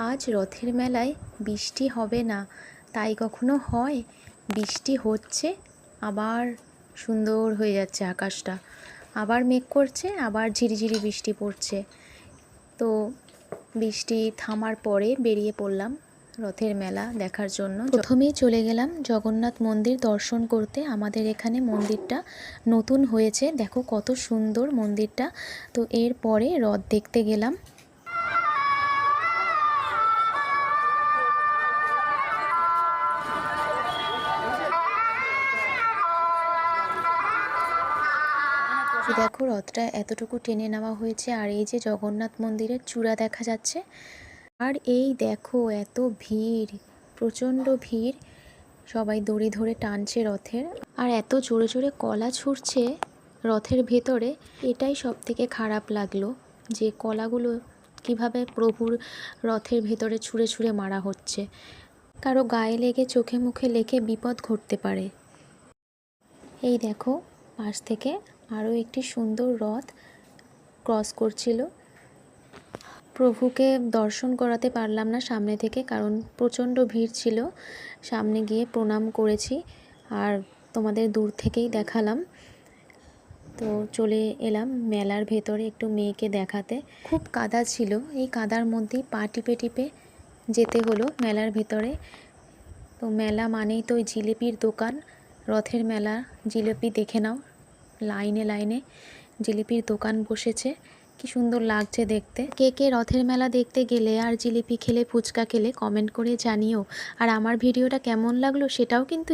আজ রথের মেলায় বৃষ্টি হবে না, তাই কখনো হয়? বৃষ্টি হচ্ছে, আবার সুন্দর হয়ে যাচ্ছে আকাশটা, আবার মেঘ করছে, আবার ঝিরিঝিরি বৃষ্টি পড়ছে। তো বৃষ্টি থামার পরে বেরিয়ে পড়লাম রথের মেলা দেখার জন্য। প্রথমেই চলে গেলাম জগন্নাথ মন্দির দর্শন করতে। আমাদের এখানে মন্দিরটা নতুন হয়েছে, দেখো কত সুন্দর মন্দিরটা। তো এরপরে রথ দেখতে গেলাম। দেখো রথটা এতটুকু টেনে নেওয়া হয়েছে, আর এই যে জগন্নাথ মন্দিরের চূড়া দেখা যাচ্ছে। আর এই দেখো এত ভিড়, প্রচণ্ড ভিড়, সবাই দড়ি ধরে টানছে রথের। আর এত জোরে জোরে কলা ছুটছে রথের ভেতরে, এটাই সব থেকে খারাপ লাগলো, যে কলাগুলো কিভাবে প্রভুর রথের ভেতরে ছুঁড়ে ছুঁড়ে মারা হচ্ছে। কারো গায়ে লেগে চোখে মুখে লেগে বিপদ ঘটতে পারে। এই দেখো পাশ থেকে আরও একটি সুন্দর রথ ক্রস করছিল। প্রভুকে দর্শন করাতে পারলাম না সামনে থেকে, কারণ প্রচণ্ড ভিড় ছিল। সামনে গিয়ে প্রণাম করেছি আর তোমাদের দূর থেকেই দেখালাম। তো চলে এলাম মেলার ভেতরে একটু মেয়েকে দেখাতে। খুব কাদা ছিল, এই কাদার মধ্যেই পা টিপে টিপে যেতে হলো মেলার ভেতরে। তো মেলা মানেই তো ওই জিলিপির দোকান, রথের মেলা জিলিপি দেখে নাও, লাইনে লাইনে জিলিপির দোকান বসেছে, কি সুন্দর লাগছে দেখতে। কে কে রথের মেলা দেখতে গেলে আর জিলিপি খেলে ফুচকা খেলে কমেন্ট করে জানিও। আর আমার ভিডিওটা কেমন লাগলো সেটাও কিন্তু